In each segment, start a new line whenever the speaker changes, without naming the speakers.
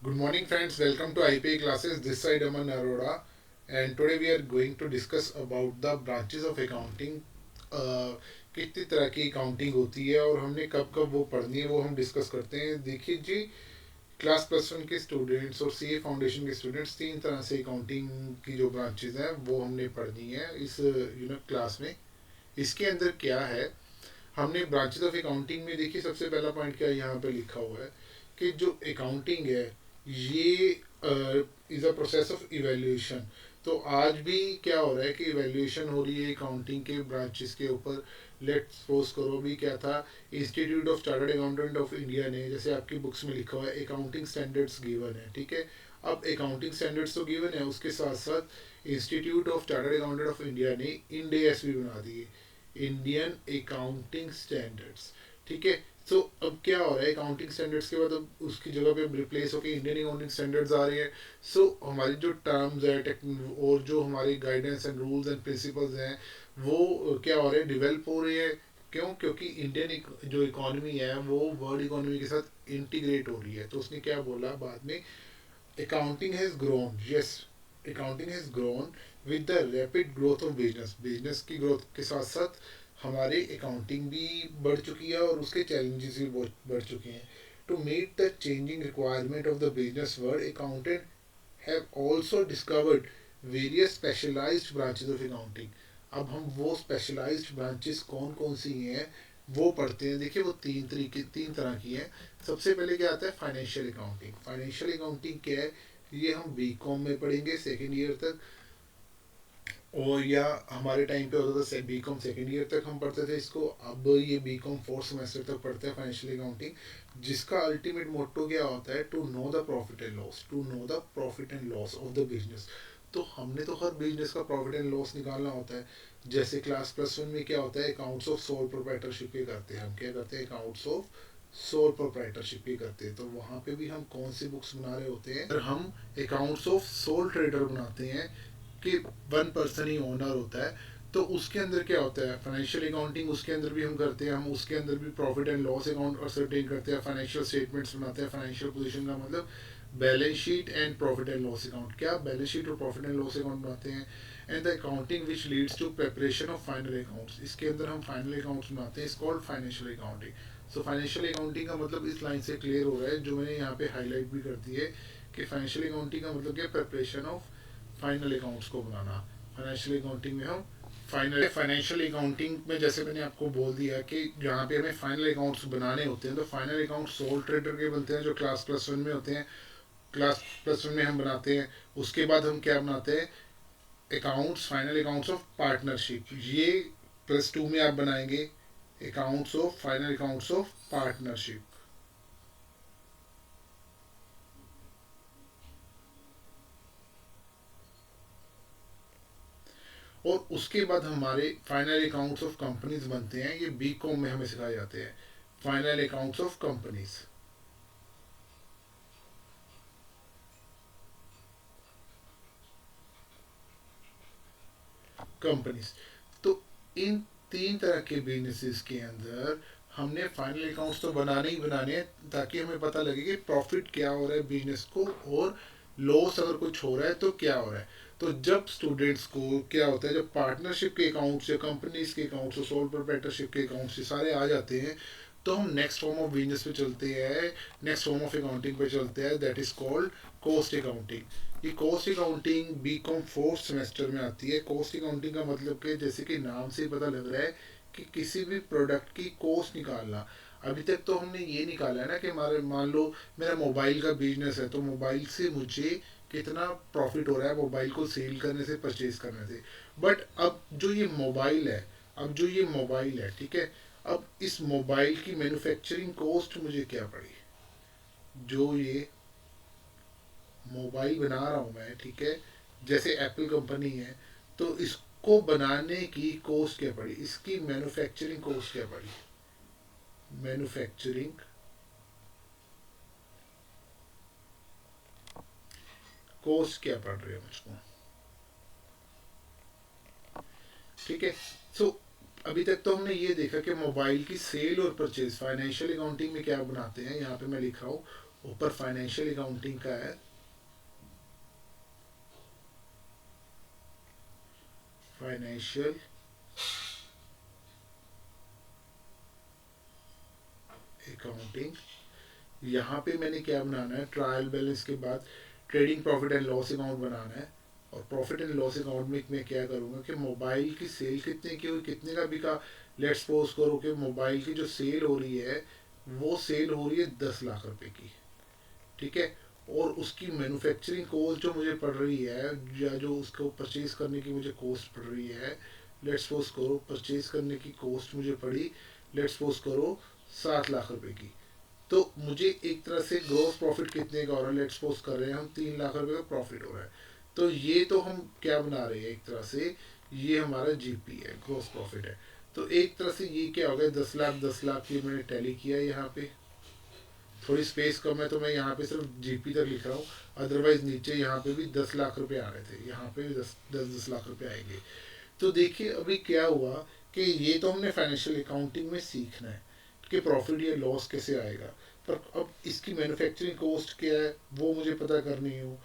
Good morning, friends. Welcome to IPA classes. This side Aman Arora, and today we are going to discuss about the branches of accounting. कितनी तरह की accounting होती है और हमने कब कब वो पढ़नी है वो हम डिस्कस करते हैं। देखिए जी, क्लास प्लस वन के स्टूडेंट्स और सीए फाउंडेशन के स्टूडेंट्स तीन तरह से अकाउंटिंग की जो ब्रांचेज हैं वो हमने पढ़नी है इस क्लास में। इसके अंदर क्या है, हमने ब्रांचेस ऑफ अकाउंटिंग में देखिए सबसे पहला पॉइंट क्या यहाँ पे लिखा हुआ है कि जो अकाउंटिंग है ये is a process of evaluation. तो आज भी क्या हो रहा है कि इवेल्यूएशन हो रही है अकाउंटिंग के ब्रांचेस के ऊपर। लेट्स सपोज करो भी क्या था, institute of chartered accountant of India ने, जैसे आपकी बुक्स में लिखा हुआ है अकाउंटिंग स्टैंडर्ड्स गिवन है, ठीक है। अब अकाउंटिंग स्टैंडर्ड्स तो गिवन है, उसके साथ साथ institute of chartered accountant of India ने इंड एस भी बना दिए, इंडियन अकाउंटिंग स्टैंडर्ड्स, ठीक है। सो अब क्या हो रहा है, अकाउंटिंग स्टैंडर्ड्स के बाद अब उसकी जगह पे रिप्लेस होकर इंडियन अकाउंटिंग स्टैंडर्ड्स आ रहे हैं। सो हमारी जो टर्म्स है और जो हमारी guidance and rules and principles हैं वो क्या हो रहे हैं, डिवेल्प हो रहे हैं। क्यों? क्योंकि इंडियन जो इकोनॉमी है वो वर्ल्ड इकोनॉमी के साथ इंटीग्रेट हो रही है। तो उसने क्या बोला बाद में, accounting has grown, yes, accounting has grown with the rapid growth of business की ग्रोथ के साथ साथ हमारे अकाउंटिंग भी बढ़ चुकी है और उसके चैलेंजेस भी बढ़ चुके हैं। To meet the changing requirement of the business world, accountant have also discovered various specialized branches of accounting. अब हम वो स्पेशलाइज्ड ब्रांचेस कौन कौन सी हैं वो पढ़ते हैं। देखिए वो तीन तरह की हैं। सबसे पहले क्या आता है, फाइनेंशियल अकाउंटिंग। फाइनेंशियल अकाउंटिंग क्या है, ये हम बी कॉम में पढ़ेंगे सेकेंड ईयर तक, और या हमारे टाइम पे होता था बी कॉम सेकेंड ईयर तक हम पढ़ते थे इसको। अब ये बी कॉम फोर्थ सेमेस्टर तक पढ़ते हैं फाइनेंशियल अकाउंटिंग, जिसका अल्टीमेट मोटो क्या होता है, to know the profit and loss, to know the profit and loss of the business. तो हमने तो हर बिजनेस का प्रॉफिट एंड लॉस निकालना होता है। जैसे क्लास प्लस वन में क्या होता है, अकाउंट्स ऑफ सोल प्रोप्राइटरशिप के करते हैं, हम क्या करते हैं, अकाउंट्स ऑफ सोल प्रोप्राइटरशिप के करते हैं। तो वहाँ पे भी हम कौन सी बुक्स बना रहे होते हैं, अगर हम अकाउंट्स ऑफ सोल ट्रेडर बनाते हैं कि वन पर्सन ही ओनर होता है, तो उसके अंदर क्या होता है, फाइनेंशियल अकाउंटिंग उसके अंदर भी हम करते हैं। हम उसके अंदर भी profit and loss account ascertain करते हैं, फाइनेंशियल स्टेटमेंट्स बनाते हैं। फाइनेंशियल पोजीशन का मतलब balance sheet and profit and loss account, क्या बैलेंस शीट और प्रॉफिट एंड लॉस अकाउंट बनाते हैं। And the accounting which leads to preparation of final accounts, इसके अंदर हम फाइनल अकाउंट्स बनाते हैं, is called financial accounting. So financial accounting का मतलब इस लाइन से क्लियर हो रहा है, जो मैंने यहाँ पे हाईलाइट भी कर दी है कि फाइनेंशियल अकाउंटिंग का मतलब क्या, प्रिपरेशन ऑफ फाइनल अकाउंट्स को बनाना। फाइनेंशियल अकाउंटिंग में हम फाइनेंशियल अकाउंटिंग में जैसे मैंने आपको बोल दिया कि जहाँ पे हमें फाइनल अकाउंट्स बनाने होते हैं, तो फाइनल अकाउंट सोल ट्रेडर के बनते हैं जो क्लास प्लस वन में होते हैं। क्लास प्लस वन में हम बनाते हैं। उसके बाद हम क्या बनाते हैं, accounts, final accounts of partnership, ये प्लस टू में आप बनाएंगे, accounts of final accounts of partnership. और उसके बाद हमारे फाइनल अकाउंट्स ऑफ कंपनीज बनते हैं, ये बी कॉम में हमें सिखाए जाते हैं, final accounts of companies. Companies, तो इन तीन तरह के बिजनेसेस के अंदर हमने फाइनल अकाउंट्स तो बनाने ही बनाने हैं, ताकि हमें पता लगे कि प्रॉफिट क्या हो रहा है बिजनेस को, और लॉस अगर कुछ हो रहा है तो क्या हो रहा है। तो जब स्टूडेंट्स को क्या होता है, जब पार्टनरशिप के अकाउंट्स या कंपनीज के अकाउंट्स या सोल प्रोप्राइटरशिप के अकाउंट्स ये सारे आ जाते हैं, तो हम नेक्स्ट फॉर्म ऑफ बिजनेस पे चलते हैं, नेक्स्ट फॉर्म ऑफ अकाउंटिंग पे चलते हैं, that is called cost accounting. ये cost accounting B com fourth semester में आती है। कॉस्ट अकाउंटिंग का मतलब कि जैसे कि नाम से पता लग रहा है कि किसी भी प्रोडक्ट की कॉस्ट निकालना। अभी तक तो हमने ये निकाला है ना कि हमारे, मान लो मेरा मोबाइल का बिजनेस है, तो मोबाइल से मुझे कितना प्रॉफिट हो रहा है मोबाइल को सेल करने से, परचेज करने से। बट अब जो ये मोबाइल है, अब जो ये मोबाइल है, ठीक है, अब इस मोबाइल की मैन्युफैक्चरिंग कॉस्ट मुझे क्या पड़ी, जो ये मोबाइल बना रहा हूँ मैं, ठीक है, जैसे एप्पल कंपनी है, तो इसको बनाने की कॉस्ट क्या पड़ी, इसकी मैन्युफैक्चरिंग कॉस्ट क्या पड़ी, मैन्युफैक्चरिंग कॉस्ट क्या पड़ रही है मुझको, ठीक है। सो अभी तक तो हमने ये देखा कि मोबाइल की सेल और परचेज फाइनेंशियल अकाउंटिंग में क्या बनाते हैं, यहाँ पे मैं लिख रहा हूँ ऊपर फाइनेंशियल अकाउंटिंग का है, फाइनेंशियल अकाउंटिंग। यहाँ पे मैंने क्या बनाना है, ट्रायल बैलेंस के बाद trading profit and loss account बनाना है। और प्रॉफिट एंड लॉस अकाउंट में मैं क्या करूँगा कि मोबाइल की सेल कितने की हुई, कितने का बिका। लेट्स सपोज करो कि मोबाइल की जो सेल हो रही है वो सेल हो रही है 10 लाख रुपए की, ठीक है। और उसकी मैन्युफैक्चरिंग कॉस्ट जो मुझे पड़ रही है, या जो उसको परचेज करने की मुझे कॉस्ट पड़ रही है, लेट्स सपोज करो परचेज करने की कॉस्ट मुझे पड़ी, लेट्स सपोज करो 7 लाख रुपए की। तो मुझे एक तरह से ग्रोस प्रॉफिट कितने का हो रहा है, लेट्स सपोज कर रहे हैं हम 3 लाख रुपए का प्रॉफिट हो रहा है। तो ये तो हम क्या बना रहे हैं, एक तरह से ये हमारा जीपी है, ग्रोस प्रॉफिट है। तो एक तरह से ये क्या हो गया, 10 लाख 10 लाख की मैंने टैली किया है। यहाँ पे थोड़ी स्पेस कम है तो मैं यहाँ पे सिर्फ जीपी तक लिख रहा हूँ। अदरवाइज नीचे यहाँ पे भी 10 लाख रुपए आ रहे थे, यहाँ पे भी 10 10 10 लाख रुपए आएंगे। तो देखिए अभी क्या हुआ कि ये तो हमने फाइनेंशियल अकाउंटिंग में सीखना है कि प्रॉफिट या लॉस कैसे आएगा। पर अब इसकी मैन्युफैक्चरिंग कॉस्ट क्या है वो मुझे पता करनी हो।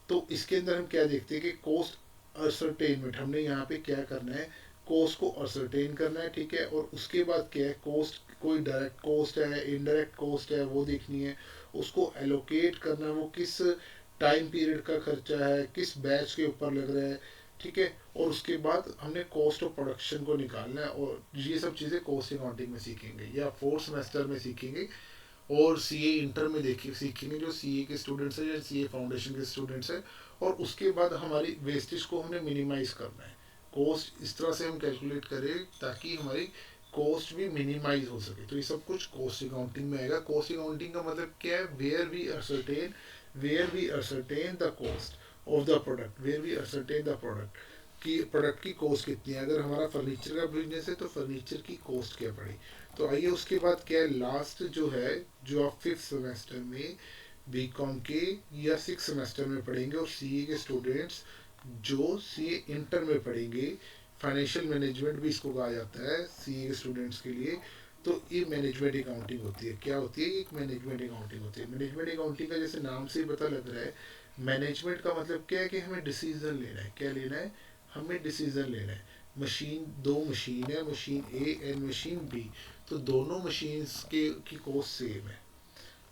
तो इसके अंदर हम क्या देखते हैं कि कॉस्ट असरटेनमेंट, हमने यहाँ पे क्या करना है, कॉस्ट को असरटेन करना है, ठीक है। और उसके बाद क्या है, कॉस्ट कोई डायरेक्ट कॉस्ट है, इनडायरेक्ट कॉस्ट है, वो देखनी है। उसको एलोकेट करना है, वो किस टाइम पीरियड का खर्चा है, किस बैच के ऊपर लग रहा है, ठीक है। और उसके बाद हमने कॉस्ट ऑफ प्रोडक्शन को निकालना है। और ये सब चीज़ें कॉस्ट अकाउंटिंग में सीखेंगे या फोर्थ सेमेस्टर में सीखेंगे। और सीए इंटर में देखिए सीखेंगे जो सीए के स्टूडेंट्स हैं या सीए फाउंडेशन के स्टूडेंट्स हैं। और उसके बाद हमारी वेस्टेज को हमने मिनिमाइज करना है। कॉस्ट इस तरह से हम कैलकुलेट करें ताकि हमारी कॉस्ट भी मिनिमाइज हो सके। तो ये सब कुछ कॉस्ट अकाउंटिंग में आएगा। कॉस्ट अकाउंटिंग का मतलब क्या है, where we ascertain the cost of the product, where we ascertain the product कि प्रोडक्ट की कॉस्ट कितनी है। अगर हमारा फर्नीचर का बिजनेस है तो फर्नीचर की कॉस्ट क्या पड़ी। तो आइए उसके बाद क्या है, लास्ट जो है, जो आप फिफ्थ सेमेस्टर में बीकॉम के या सिक्स सेमेस्टर में पढ़ेंगे, और सीए के स्टूडेंट्स जो सीए इंटर में पढ़ेंगे, फाइनेंशियल मैनेजमेंट भी इसको कहा जाता है सीए के स्टूडेंट्स के लिए। तो ये मैनेजमेंट अकाउंटिंग होती है। क्या होती है, एक मैनेजमेंट अकाउंटिंग होती है। मैनेजमेंट अकाउंटिंग का जैसे नाम से ही पता लग रहा है, मैनेजमेंट का मतलब क्या है कि हमें डिसीजन लेना है। क्या लेना है, हमें डिसीजन लेना है। मशीन, दो मशीन है, machine A and machine B. तो दोनों मशीन्स के की कॉस्ट सेम है।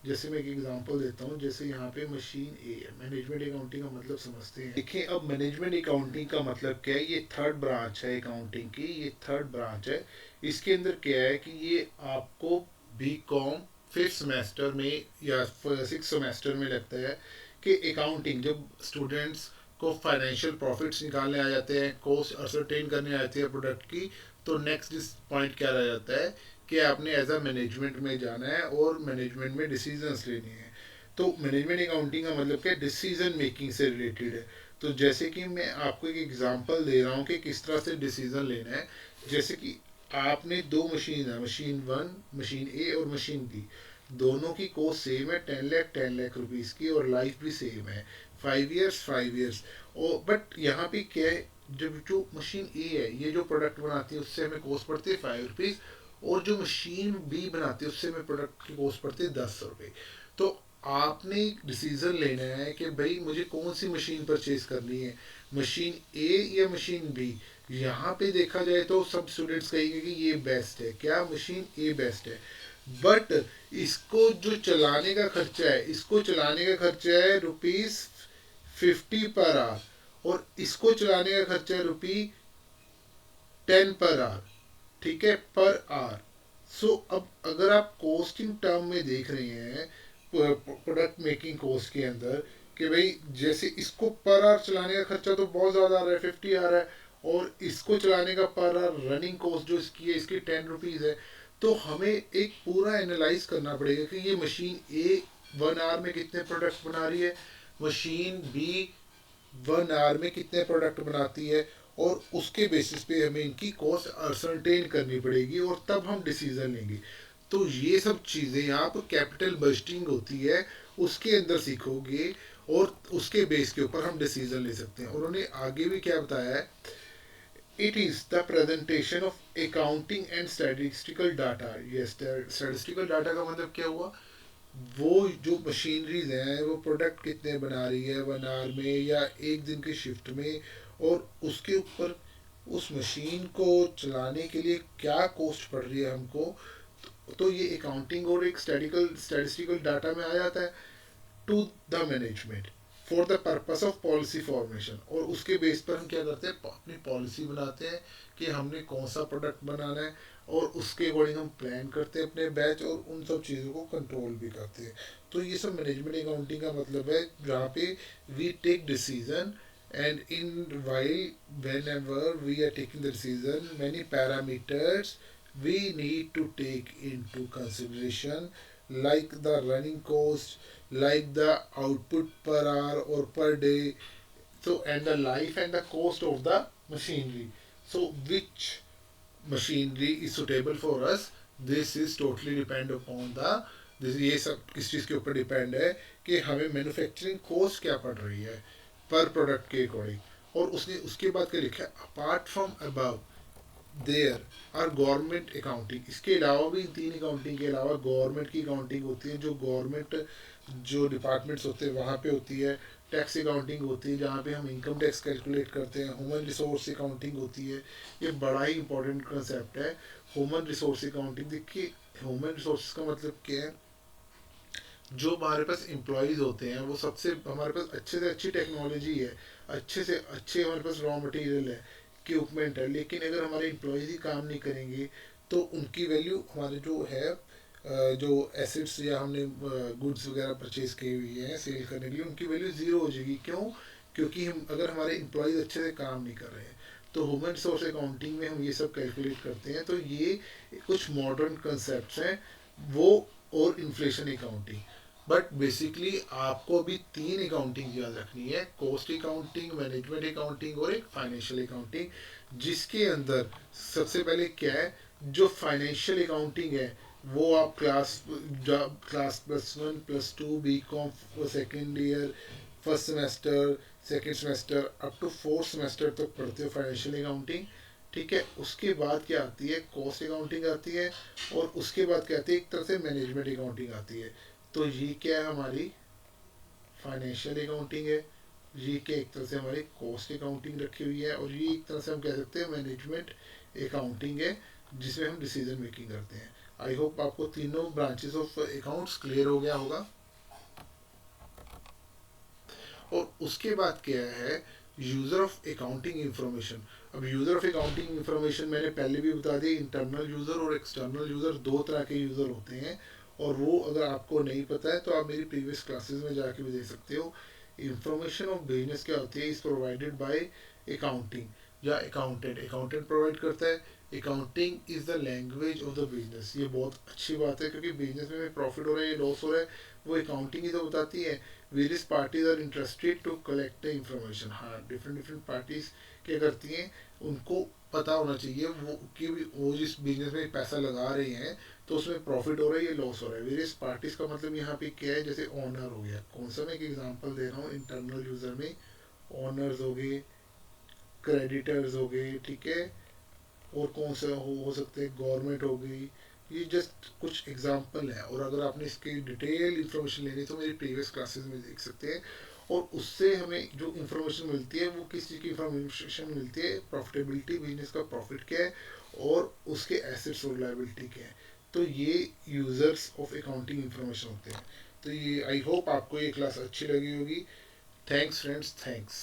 जैसे मैं एक एग्जांपल देता हूँ, जैसे यहाँ पे मशीन ए है। मैनेजमेंट अकाउंटिंग का मतलब समझते हैं। देखिए अब मैनेजमेंट अकाउंटिंग का मतलब क्या है, ये थर्ड ब्रांच है अकाउंटिंग की, ये थर्ड ब्रांच है। इसके अंदर क्या है कि ये आपको बी कॉम फिफ्थ सेमेस्टर में या सिक्स सेमेस्टर में लगता है कि अकाउंटिंग, जब स्टूडेंट्स को फाइनेंशियल प्रॉफिट्स निकालने आ जाते हैं, कॉस्ट असरटेन करने आ जाती है प्रोडक्ट की, तो नेक्स्ट पॉइंट क्या रह जाता है कि आपने एज अ मैनेजमेंट में जाना है और मैनेजमेंट में डिसीजंस लेने हैं। तो मैनेजमेंट अकाउंटिंग का मतलब क्या, डिसीजन मेकिंग से रिलेटेड है। तो जैसे कि मैं आपको एक एग्जांपल दे रहा हूँ कि किस तरह से डिसीजन लेना है। जैसे कि आपने दो मशीन है, मशीन वन, मशीन ए और मशीन बी। दोनों की कॉस्ट सेम है, 10 लाख रुपीज़ की, और लाइफ भी सेम है, 5 ईयर्स 5 ईयर्स। और बट यहाँ पे क्या है, जब जो मशीन ए है ये जो प्रोडक्ट बनाती है उससे हमें कॉस्ट पड़ती है 5 रुपीज़, और जो मशीन बी बनाती है उससे हमें प्रोडक्ट की कॉस्ट पड़ती है 10 रुपये। तो आपने डिसीजन लेना है कि भाई मुझे कौन सी मशीन परचेज करनी है, मशीन ए या मशीन बी। यहाँ पे देखा जाए तो सब स्टूडेंट्स कहेंगे कि ये बेस्ट है, क्या, मशीन ए बेस्ट है। बट इसको जो चलाने का खर्चा है, इसको चलाने का खर्चा है ₹50 पर आवर, और इसको चलाने का खर्चा है ₹10 पर आवर, ठीक है, पर आवर। सो अब अगर आप कॉस्टिंग टर्म में देख रहे हैं प्रोडक्ट मेकिंग कॉस्ट के अंदर कि भाई जैसे इसको पर आवर चलाने का खर्चा तो बहुत ज़्यादा आ रहा है, 50 आ रहा है, और इसको चलाने का पर आवर रनिंग कॉस्ट जो इसकी है, इसकी 10 रुपीज़ है। तो हमें एक पूरा एनालाइज करना पड़ेगा कि ये मशीन ए 1 आवर में कितने प्रोडक्ट बना रही है, मशीन बी 1 आवर में कितने प्रोडक्ट बनाती है, और उसके बेसिस पे हमें इनकी कॉस्ट असरटेन करनी पड़ेगी, और तब हम डिसीजन लेंगे। तो ये सब चीज़ें यहाँ पर कैपिटल बजटिंग होती है, उसके अंदर सीखोगे, और उसके बेस के ऊपर हम डिसीजन ले सकते हैं। उन्होंने आगे भी क्या बताया है, it is the presentation of accounting and statistical data. ये स्टैटिस्टिकल डाटा का मतलब क्या हुआ वो जो मशीनरीज हैं वो प्रोडक्ट कितने बना रही है 1 आवर में या एक दिन की शिफ्ट में, और उसके ऊपर उस मशीन को चलाने के लिए क्या कॉस्ट पड़ रही है हमको। तो ये अकाउंटिंग और एक स्टैटिस्टिकल डाटा में आ जाता है to the management for the purpose of policy formation, और उसके बेस पर हम क्या करते हैं, अपनी पॉलिसी बनाते हैं कि हमने कौन सा प्रोडक्ट बनाना है, और उसके अकॉर्डिंग हम प्लान करते हैं अपने बैच, और उन सब चीज़ों को कंट्रोल भी करते हैं। तो ये सब मैनेजमेंट अकाउंटिंग का मतलब है, जहाँ पे we take decision, and in while whenever we are taking the decision, many parameters we need to take into consideration, like the running cost, like the output per hour or per day, so and the life and the cost of the machinery. So which machinery is suitable for us, this is totally depend upon the this, ये सब किस चीज़ के ऊपर depend है कि हमें manufacturing cost क्या पड़ रही है पर प्रोडक्ट के अकॉर्डिंग। और उसने उसके बाद क्या लिखा है, apart from above there are government accounting, इसके अलावा भी इन तीन अकाउंटिंग के अलावा गवर्नमेंट की अकाउंटिंग होती है, जो गवर्नमेंट जो डिपार्टमेंट्स होते हैं वहाँ पे होती है। टैक्स अकाउंटिंग होती है जहाँ पे हम इनकम टैक्स कैलकुलेट करते हैं। ह्यूमन रिसोर्स अकाउंटिंग होती है, ये बड़ा ही इंपॉर्टेंट कंसेप्ट है। ह्यूमन रिसोर्स अकाउंटिंग, देखिए ह्यूमन रिसोर्स का मतलब क्या है, जो हमारे पास एम्प्लॉयज़ होते हैं वो सबसे हमारे पास अच्छे से अच्छी टेक्नोलॉजी है, अच्छे से अच्छे हमारे पास रॉ मटेरियल है, इक्विपमेंट है, लेकिन अगर हमारे एम्प्लॉयज़ ही काम नहीं करेंगे तो उनकी वैल्यू हमारे जो है जो एसेट्स या हमने गुड्स वगैरह परचेज की हुई हैं सेल करने के लिए, उनकी वैल्यू ज़ीरो हो जाएगी। क्यों? क्योंकि हम अगर हमारे एम्प्लॉयज़ अच्छे से काम नहीं कर रहे हैं। तो ह्यूमन रिसोर्स अकाउंटिंग में हम ये सब कैलकुलेट करते हैं। तो ये कुछ मॉडर्न कंसेप्ट हैं वो, और इन्फ्लेशन अकाउंटिंग। बट बेसिकली आपको अभी तीन अकाउंटिंग याद रखनी है, कॉस्ट अकाउंटिंग, मैनेजमेंट अकाउंटिंग और एक फाइनेंशियल अकाउंटिंग। जिसके अंदर सबसे पहले क्या है, जो फाइनेंशियल अकाउंटिंग है वो आप class +1 +2 B.Com second year, first semester, second semester up to fourth semester तक पढ़ते हो फाइनेंशियल अकाउंटिंग। ठीक है, उसके बाद क्या आती है, कॉस्ट अकाउंटिंग आती है, और उसके बाद क्या आती है, एक तरह से मैनेजमेंट अकाउंटिंग आती है। तो ये क्या है, हमारी फाइनेंशियल अकाउंटिंग है। ये क्या एक तरह से हमारी कॉस्ट अकाउंटिंग रखी हुई है, और ये एक तरह से हम कह सकते हैं मैनेजमेंट अकाउंटिंग है, जिसमें हम डिसीजन मेकिंग करते हैं। आई होप आपको तीनों ब्रांचेस ऑफ अकाउंट्स क्लियर हो गया होगा। और उसके बाद क्या है, यूज़र ऑफ अकाउंटिंग इंफॉर्मेशन। अब यूज़र ऑफ अकाउंटिंग इंफॉर्मेशन मैंने पहले भी बता दिया, इंटरनल यूज़र और एक्सटर्नल यूज़र, दो तरह के यूज़र होते हैं। और वो अगर आपको नहीं पता है तो आप मेरी प्रीवियस क्लासेस में जाके भी देख सकते हो। इंफॉर्मेशन ऑफ बिजनेस क्या होती है, इज़ प्रोवाइडेड बाय अकाउंटिंग या अकाउंटेंट, अकाउंटेंट प्रोवाइड करता है। Accounting is the language of the business, ये बहुत अच्छी बात है, क्योंकि बिजनेस में प्रॉफिट हो रहा है या लॉस हो रहा है वो अकाउंटिंग ही तो बताती है। Various parties are interested to collect the information. हाँ, डिफरेंट डिफरेंट पार्टीज क्या करती हैं, उनको पता होना चाहिए वो कि वो जिस बिजनेस में पैसा लगा रहे हैं तो उसमें प्रॉफिट हो रहा है या लॉस हो रहा है। वेरियस पार्टीज का मतलब यहाँ पे क्या है, जैसे ऑनर हो गया, कौन सा मैं एक एग्जांपल दे रहा हूँ, इंटरनल यूजर में ऑनर्स हो गए, क्रेडिटर्स हो गए, ठीक है, और कौन सा हो सकते हैं, गवर्नमेंट हो गई। ये जस्ट कुछ एग्जांपल है, और अगर आपने इसकी डिटेल इंफॉर्मेशन लेनी है तो मेरी प्रीवियस क्लासेस में देख सकते हैं। और उससे हमें जो इंफॉर्मेशन मिलती है वो किस चीज़ की इंफॉर्मेशन मिलती है, प्रॉफिटेबिलिटी, बिजनेस का प्रॉफिट क्या है, और उसके एसेट्स और लाइबिलिटी क्या है। तो ये यूजर्स ऑफ अकाउंटिंग इंफॉर्मेशन होते हैं। तो ये आई होप आपको ये क्लास अच्छी लगी होगी। Thanks friends, thanks.